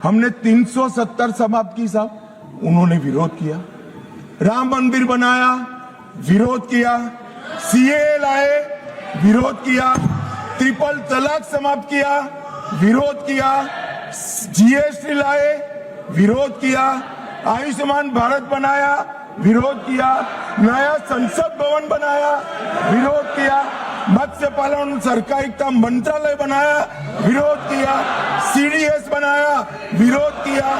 हमने 370 समाप्त की साहब, उन्होंने विरोध किया। राम मंदिर बनाया, विरोध किया। सीए लाए, विरोध किया। ट्रिपल तलाक समाप्त किया, विरोध किया। जीएसटी लाए, विरोध किया। आयुष्मान भारत बनाया, विरोध किया। नया संसद भवन बनाया, विरोध किया। मत्स्य पालन सहकारिता मंत्रालय बनाया, विरोध किया। सीडीएस बनाया, विरोध किया।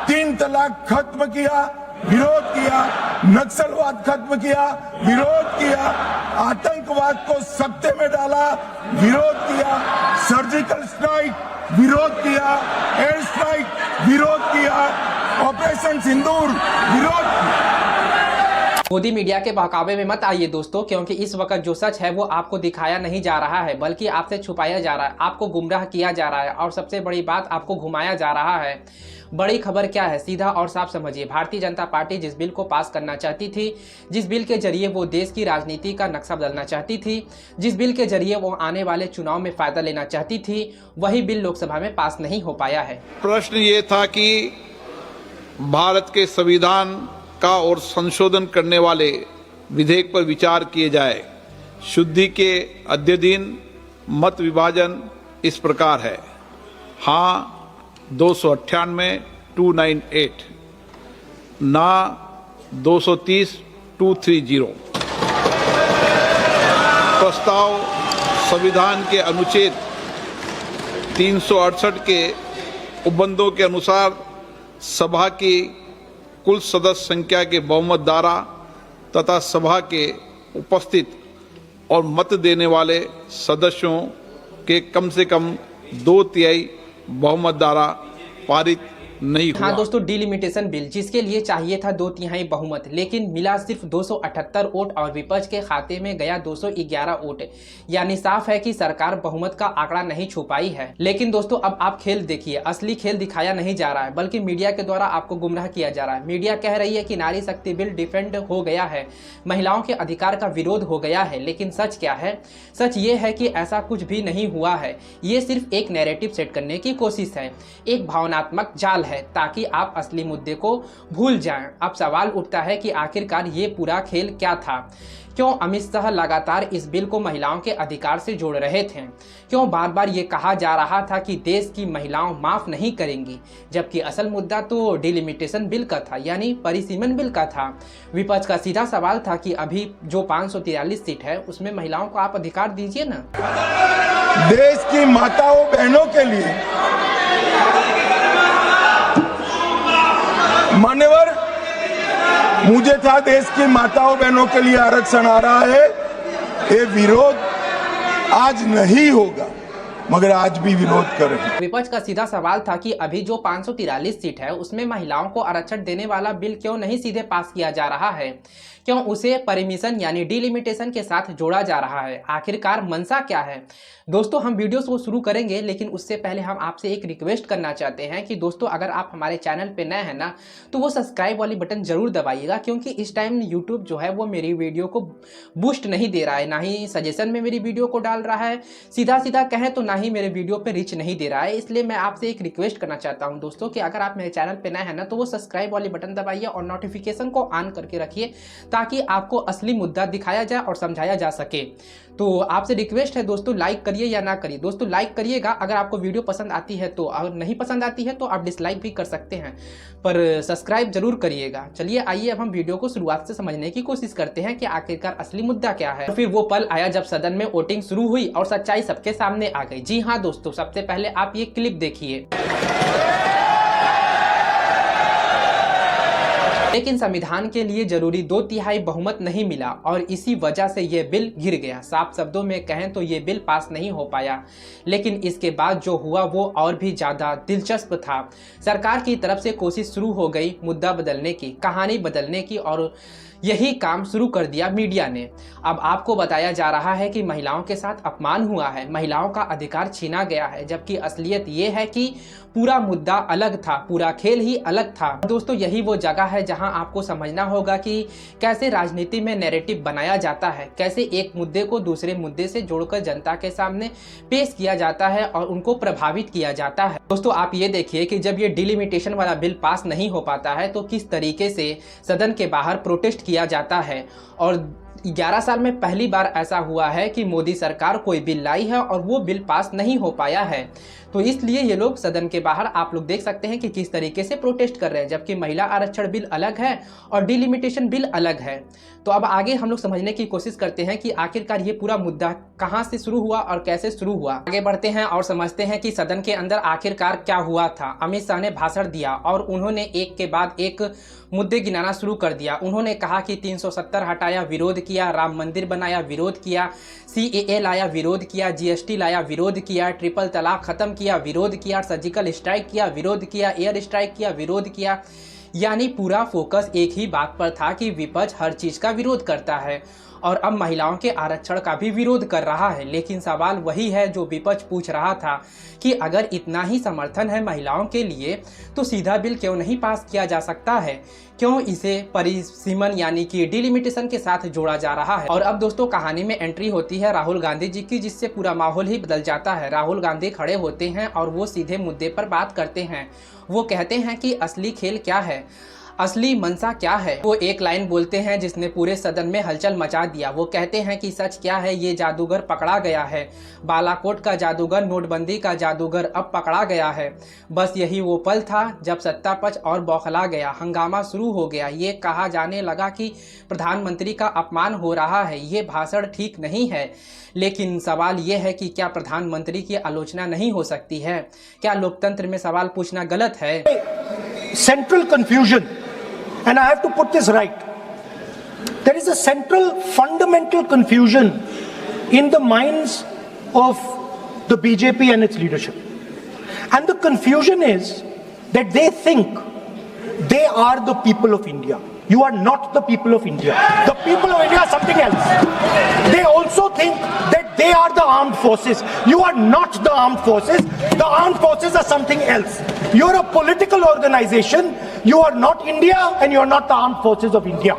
3 तलाक खत्म किया, विरोध किया। नक्सलवाद खत्म किया, विरोध किया। आतंकवाद को सत्ते में डाला, विरोध किया। सर्जिकल स्ट्राइक, विरोध किया। एयर स्ट्राइक, विरोध किया। ऑपरेशन सिंदूर, विरोध किया। मोदी मीडिया के बहकावे में मत आइए दोस्तों, क्योंकि इस वक्त जो सच है वो आपको दिखाया नहीं जा रहा है, बल्कि आपसे छुपाया जा रहा है, आपको गुमराह किया जा रहा है और सबसे बड़ी बात, आपको घुमाया जा रहा है। बड़ी खबर क्या है, सीधा और साफ समझिए। भारतीय जनता पार्टी जिस बिल को पास करना चाहती थी, जिस बिल के जरिए वो देश की राजनीति का नक्शा बदलना चाहती थी, जिस बिल के जरिए वो आने वाले चुनाव में फायदा लेना चाहती थी, वही बिल लोकसभा में पास नहीं हो पाया है। प्रश्न ये था कि भारत के संविधान का और संशोधन करने वाले विधेयक पर विचार किए जाए। शुद्धि के अद्यतन मत विभाजन इस प्रकार है: हाँ 298 298, ना 230 230। प्रस्ताव संविधान के अनुच्छेद 368 के उपबंधों के अनुसार सभा की कुल सदस्य संख्या के बहुमत द्वारा तथा सभा के उपस्थित और मत देने वाले सदस्यों के कम से कम 2/3 बहुमत द्वारा पारित नहीं हुआ। हाँ दोस्तों, डिलिमिटेशन बिल जिसके लिए चाहिए था 2/3 बहुमत, लेकिन मिला सिर्फ 278 वोट और विपक्ष के खाते में गया 211 वोट। यानी साफ है कि सरकार बहुमत का आंकड़ा नहीं छू पाई है। लेकिन दोस्तों अब आप खेल देखिए, असली खेल दिखाया नहीं जा रहा है, बल्कि मीडिया के द्वारा आपको गुमराह किया जा रहा है। मीडिया कह रही है कि नारी शक्ति बिल डिफेंड हो गया है, महिलाओं के अधिकार का विरोध हो गया है, लेकिन सच क्या है? सच ये है कि ऐसा कुछ भी नहीं हुआ है। ये सिर्फ एक नैरेटिव सेट करने की कोशिश है, एक भावनात्मक जाल है, ताकि आप असली मुद्दे को भूल जाएं। अब सवाल उठता है कि आखिरकार ये पूरा खेल क्या था? क्यों अमित शाह लगातार इस बिल को महिलाओं के अधिकार से जोड़ रहे थे? क्यों बार बार ये कहा जा रहा था कि देश की महिलाओं माफ नहीं करेंगी, जबकि असल मुद्दा तो डिलिमिटेशन बिल का था, यानी परिसीमन बिल का था। विपक्ष का सीधा सवाल था कि अभी जो 543 सीट है उसमें महिलाओं को आप अधिकार दीजिए ना। देश की माताओं बहनों के लिए मान्यवर, मुझे था देश की माताओं बहनों के लिए आरक्षण आ रहा है, ये विरोध आज नहीं होगा, मगर आज भी विरोध करेंगे। विपक्ष का सीधा सवाल था कि अभी जो 543 सीट है उसमें महिलाओं को आरक्षण देने वाला बिल क्यों नहीं सीधे पास किया जा रहा है? क्यों उसे परमिशन यानी डिलिमिटेशन के साथ जोड़ा जा रहा है? आखिरकार मंशा क्या है? दोस्तों हम वीडियो को शुरू करेंगे, लेकिन उससे पहले हम आपसे एक रिक्वेस्ट करना चाहते हैं कि दोस्तों अगर आप हमारे चैनल पे नए हैं ना, तो वो सब्सक्राइब वाली बटन जरूर दबाइएगा, क्योंकि इस टाइम यूट्यूब जो है वो मेरी वीडियो को बूस्ट नहीं दे रहा है, ना ही सजेशन में मेरी वीडियो को डाल रहा है, सीधा सीधा कहें तो ना ही मेरे वीडियो पे रीच नहीं दे रहा है। इसलिए मैं आपसे एक रिक्वेस्ट करना चाहता हूँ दोस्तों कि अगर आप मेरे चैनल पे नए हैं ना, तो वो सब्सक्राइब वाली बटन दबाइए और नोटिफिकेशन को ऑन करके रखिए, ताकि आपको असली मुद्दा दिखाया जाए और समझाया जा सके। तो आपसे रिक्वेस्ट है दोस्तों, लाइक करिए या ना करिए। दोस्तों लाइक करिएगा अगर आपको वीडियो पसंद आती है तो, अगर नहीं पसंद आती है तो आप डिसलाइक भी कर सकते हैं, पर सब्सक्राइब जरूर करिएगा। चलिए आइए अब हम वीडियो को शुरुआत से समझने की कोशिश करते हैं कि आखिरकार असली मुद्दा क्या है। फिर वो पल आया जब सदन में वोटिंग शुरू हुई और सच्चाई सबके सामने आ गई। जी हाँ दोस्तों, सबसे पहले आप ये क्लिप देखिए। लेकिन संविधान के लिए जरूरी 2/3 बहुमत नहीं मिला और इसी वजह से यह बिल गिर गया। साफ शब्दों में कहें तो ये बिल पास नहीं हो पाया। लेकिन इसके बाद जो हुआ वो और भी ज्यादा दिलचस्प था। सरकार की तरफ से कोशिश शुरू हो गई मुद्दा बदलने की, कहानी बदलने की, और यही काम शुरू कर दिया मीडिया ने। अब आपको बताया जा रहा है कि महिलाओं के साथ अपमान हुआ है, महिलाओं का अधिकार छीना गया है, जबकि असलियत ये है कि पूरा मुद्दा अलग था, पूरा खेल ही अलग था। दोस्तों यही वो जगह है जहां यहाँ आपको समझना होगा कि कैसे राजनीति में नैरेटिव बनाया जाता है, कैसे एक मुद्दे को दूसरे मुद्दे से जोड़कर जनता के सामने पेश किया जाता है और उनको प्रभावित किया जाता है। दोस्तों आप ये देखिए कि जब ये डिलिमिटेशन वाला बिल पास नहीं हो पाता है तो किस तरीके से सदन के बाहर प्रोटेस्ट किया जाता है। और 11 साल में पहली बार ऐसा हुआ है कि मोदी सरकार कोई बिल लाई है और वो बिल पास नहीं हो पाया है, तो इसलिए ये लोग सदन के बाहर आप लोग देख सकते हैं कि किस तरीके से प्रोटेस्ट कर रहे हैं, जबकि महिला आरक्षण बिल अलग है और डिलिमिटेशन बिल अलग है। तो अब आगे हम लोग समझने की कोशिश करते हैं कि आखिरकार ये पूरा मुद्दा कहां से शुरू हुआ और कैसे शुरू हुआ। आगे बढ़ते हैं और समझते हैं कि सदन के अंदर आखिरकार क्या हुआ था। अमित शाह ने भाषण दिया और उन्होंने एक के बाद एक मुद्दे गिनाना शुरू कर दिया। उन्होंने कहा कि 370 हटाया, विरोध किया, राम मंदिर बनाया, विरोध किया, CAA लाया, विरोध किया, GST लाया, विरोध किया, ट्रिपल तलाक खत्म किया, विरोध किया, सर्जिकल स्ट्राइक किया, विरोध किया, एयर स्ट्राइक किया, विरोध किया। यानी पूरा फोकस एक ही बात पर था कि विपक्ष हर चीज का विरोध करता है और अब महिलाओं के आरक्षण का भी विरोध कर रहा है। लेकिन सवाल वही है जो विपक्ष पूछ रहा था कि अगर इतना ही समर्थन है महिलाओं के लिए तो सीधा बिल क्यों नहीं पास किया जा सकता है, क्यों इसे परिसीमन यानी कि डिलिमिटेशन के साथ जोड़ा जा रहा है। और अब दोस्तों कहानी में एंट्री होती है राहुल गांधी जी की, जिससे पूरा माहौल ही बदल जाता है। राहुल गांधी खड़े होते हैं और वो सीधे मुद्दे पर बात करते हैं। वो कहते हैं कि असली खेल क्या है, असली मंशा क्या है। वो एक लाइन बोलते हैं जिसने पूरे सदन में हलचल मचा दिया। वो कहते हैं कि सच क्या है, ये जादूगर पकड़ा गया है, बालाकोट का जादूगर, नोटबंदी का जादूगर अब पकड़ा गया है। बस यही वो पल था जब सत्ता पक्ष और बौखला गया, हंगामा शुरू हो गया। ये कहा जाने लगा कि प्रधानमंत्री का अपमान हो रहा है, ये भाषण ठीक नहीं है। लेकिन सवाल ये है कि क्या प्रधानमंत्री की आलोचना नहीं हो सकती है? क्या लोकतंत्र में सवाल पूछना गलत है? Central confusion, and I have to put this right. There is a central fundamental confusion in the minds of the BJP and its leadership. And the confusion is that they think they are the people of India. You are not the people of India. The people of India are something else. They also think that they are the armed forces. You are not the armed forces. The armed forces are something else. You are a political organization. You are not India and you are not the armed forces of India.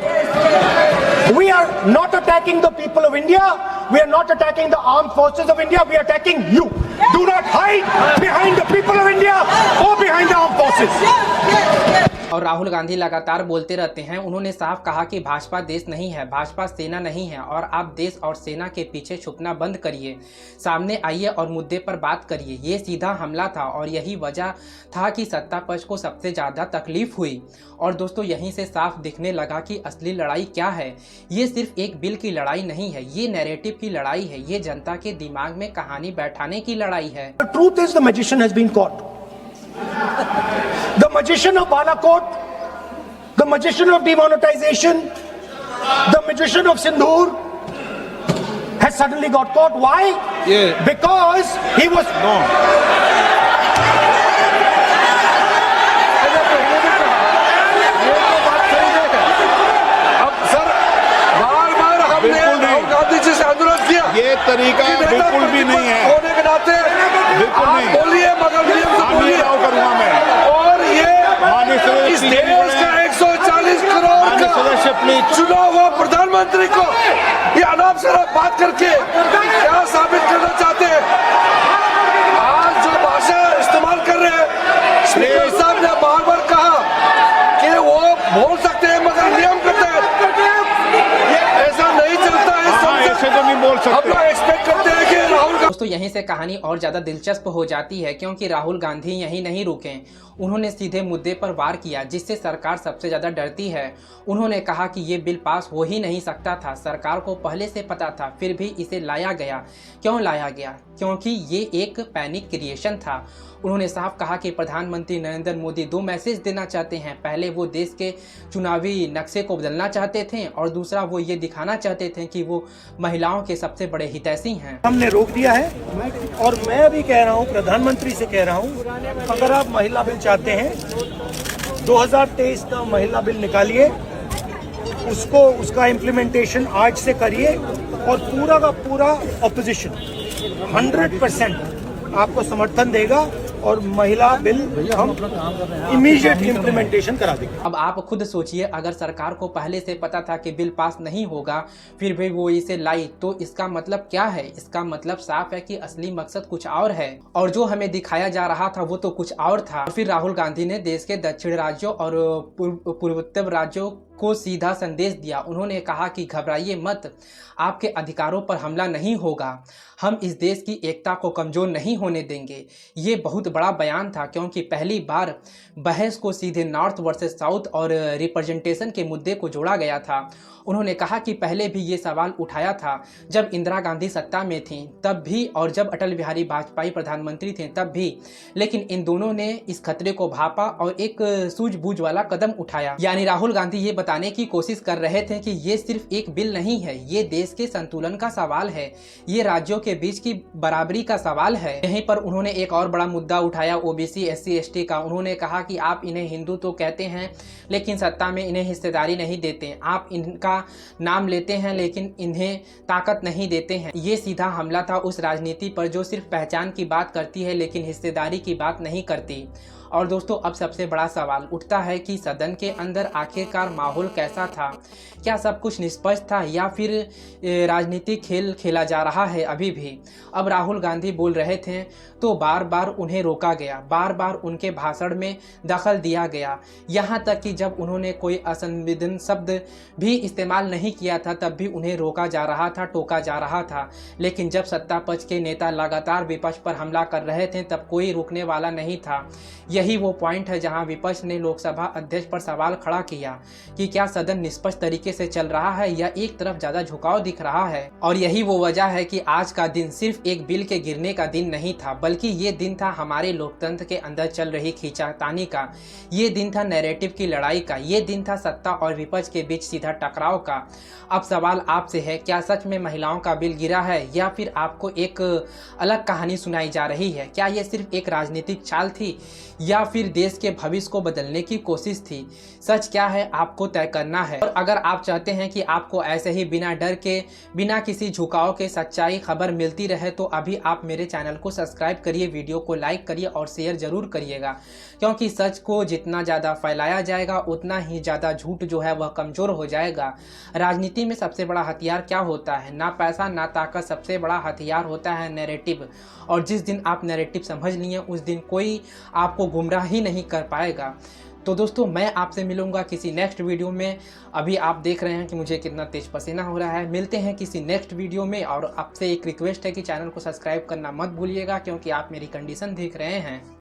We are not attacking the people of India. We are not attacking the armed forces of India. We are attacking you. Do not hide behind the people of India or behind the armed forces. और राहुल गांधी लगातार बोलते रहते हैं। उन्होंने साफ कहा कि भाजपा देश नहीं है, भाजपा सेना नहीं है और आप देश और सेना के पीछे छुपना बंद करिए, सामने आइए और मुद्दे पर बात करिए। ये सीधा हमला था और यही वजह था कि सत्ता पक्ष को सबसे ज़्यादा तकलीफ हुई। और दोस्तों यहीं से साफ दिखने लगा कि असली लड़ाई क्या है। ये सिर्फ एक बिल की लड़ाई नहीं है, ये नैरेटिव की लड़ाई है, ये जनता के दिमाग में कहानी बैठाने की लड़ाई है। The truth is the magician has been caught. The magician of Balakot, the magician of demonetization, the magician of Sindhur has suddenly got caught. Why? Yeah. Because he was... No. अब सर बार-बार हमने राहुल गांधी जी से अनुरोध किया, ये तरीका बिल्कुल भी नहीं है। होने के नाते बिल्कुल आप नहीं। बोलिए मगर नियम से बोलिए। करूंगा मैं। और ये इस देश का 140 करोड़ का चुना हुआ प्रधानमंत्री को ये अनाप शराब बात करके क्या साबित करना चाहते हैं? आज जो भाषा इस्तेमाल कर रहे हैं, स्पीकर साहब ने बार-बार कहा कि वो बोल सकते हैं मगर नियम के तहत ऐसा नहीं चलता है। ऐसे तो नहीं बोल हम सकते। लोग एक्सपेक्ट करते हैं कि राहुल दोस्तों यहीं से कहानी और ज़्यादा दिलचस्प हो जाती है, क्योंकि राहुल गांधी यहीं नहीं रुके। उन्होंने सीधे मुद्दे पर वार किया जिससे सरकार सबसे ज़्यादा डरती है। उन्होंने कहा कि ये बिल पास हो ही नहीं सकता था, सरकार को पहले से पता था, फिर भी इसे लाया गया। क्यों लाया गया? क्योंकि ये एक पैनिक क्रिएशन था। उन्होंने साफ कहा कि प्रधानमंत्री नरेंद्र मोदी दो मैसेज देना चाहते हैं। पहले वो देश के चुनावी नक्शे को बदलना चाहते थे और दूसरा वो ये दिखाना चाहते थे कि वो महिलाओं के सबसे बड़े हितैषी हैं। हमने रोक दिया है और मैं अभी कह रहा हूं, प्रधानमंत्री से कह रहा हूं, अगर आप महिला बिल चाहते हैं 2023 का महिला बिल निकालिए, उसका इम्प्लीमेंटेशन आज से करिए और पूरा का पूरा ऑपोजिशन 100% आपको समर्थन देगा और महिला बिल हम इमीडिएट इम्प्लीमेंटेशन करा देंगे। अब आप खुद सोचिए, अगर सरकार को पहले से पता था कि बिल पास नहीं होगा फिर भी वो इसे लाई, तो इसका मतलब क्या है? इसका मतलब साफ है कि असली मकसद कुछ और है और जो हमें दिखाया जा रहा था वो तो कुछ और था। फिर राहुल गांधी ने देश के दक्षिण राज्यों और पूर्वोत्तर राज्यों को सीधा संदेश दिया। उन्होंने कहा कि घबराइए मत, आपके अधिकारों पर हमला नहीं होगा, हम इस देश की एकता को कमजोर नहीं होने देंगे। ये बहुत बड़ा बयान था क्योंकि पहली बार बहस को सीधे नॉर्थ वर्सेस साउथ और रिप्रेजेंटेशन के मुद्दे को जोड़ा गया था। उन्होंने कहा कि पहले भी ये सवाल उठाया था जब इंदिरा गांधी सत्ता में थी तब भी, और जब अटल बिहारी वाजपेयी प्रधानमंत्री थे तब भी, लेकिन इन दोनों ने इस खतरे को भापा और एक सूझबूझ वाला कदम उठाया। यानी राहुल गांधी ये बताने की कोशिश कर रहे थे कि ये सिर्फ एक बिल नहीं है, ये देश के संतुलन का सवाल है, ये राज्यों के बीच की बराबरी का सवाल है। यहीं पर उन्होंने एक और बड़ा मुद्दा उठाया ओबीसी SC ST का। उन्होंने कहा कि आप इन्हें हिंदू तो कहते हैं लेकिन सत्ता में इन्हें हिस्सेदारी नहीं देते, आप इनका नाम लेते हैं लेकिन इन्हें ताकत नहीं देते हैं। ये सीधा हमला था उस राजनीति पर जो सिर्फ पहचान की बात करती है लेकिन हिस्सेदारी की बात नहीं करती। और दोस्तों, अब सबसे बड़ा सवाल उठता है कि सदन के अंदर आखिरकार माहौल कैसा था? क्या सब कुछ निष्पक्ष था या फिर राजनीतिक खेल खेला जा रहा है अभी भी? अब राहुल गांधी बोल रहे थे तो बार बार उन्हें रोका गया, बार बार उनके भाषण में दखल दिया गया, यहाँ तक कि जब उन्होंने कोई असंवेदनशील शब्द भी इस्तेमाल नहीं किया था तब भी उन्हें रोका जा रहा था, टोका जा रहा था। लेकिन जब सत्ता पक्ष के नेता लगातार विपक्ष पर हमला कर रहे थे तब कोई रोकने वाला नहीं था। यही वो पॉइंट है जहां विपक्ष ने लोकसभा अध्यक्ष पर सवाल खड़ा किया कि क्या सदन निष्पक्ष तरीके से चल रहा है या एक तरफ ज्यादा झुकाव दिख रहा है। और यही वो वजह है कि आज का दिन सिर्फ एक बिल के गिरने का दिन नहीं था, बल्कि ये दिन था हमारे लोकतंत्र के अंदर चल रही खींचातानी का, ये दिन था नैरेटिव की लड़ाई का, ये दिन था सत्ता और विपक्ष के बीच सीधा टकराव का। अब सवाल आपसे है, क्या सच में महिलाओं का बिल गिरा है या फिर आपको एक अलग कहानी सुनाई जा रही है? क्या ये सिर्फ एक राजनीतिक चाल थी या फिर देश के भविष्य को बदलने की कोशिश थी? सच क्या है आपको तय करना है। और अगर आप चाहते हैं कि आपको ऐसे ही बिना डर के, बिना किसी झुकाव के सच्चाई खबर मिलती रहे तो अभी आप मेरे चैनल को सब्सक्राइब करिए, वीडियो को लाइक करिए और शेयर जरूर करिएगा, क्योंकि सच को जितना ज़्यादा फैलाया जाएगा उतना ही ज़्यादा झूठ जो है वह कमज़ोर हो जाएगा। राजनीति में सबसे बड़ा हथियार क्या होता है? ना पैसा ना ताकत, सबसे बड़ा हथियार होता है नैरेटिव। और जिस दिन आप नैरेटिव समझ लिए उस दिन कोई आपको गुमराह ही नहीं कर पाएगा। तो दोस्तों, मैं आपसे मिलूंगा किसी नेक्स्ट वीडियो में। अभी आप देख रहे हैं कि मुझे कितना तेज पसीना हो रहा है। मिलते हैं किसी नेक्स्ट वीडियो में और आपसे एक रिक्वेस्ट है कि चैनल को सब्सक्राइब करना मत भूलिएगा, क्योंकि आप मेरी कंडीशन देख रहे हैं।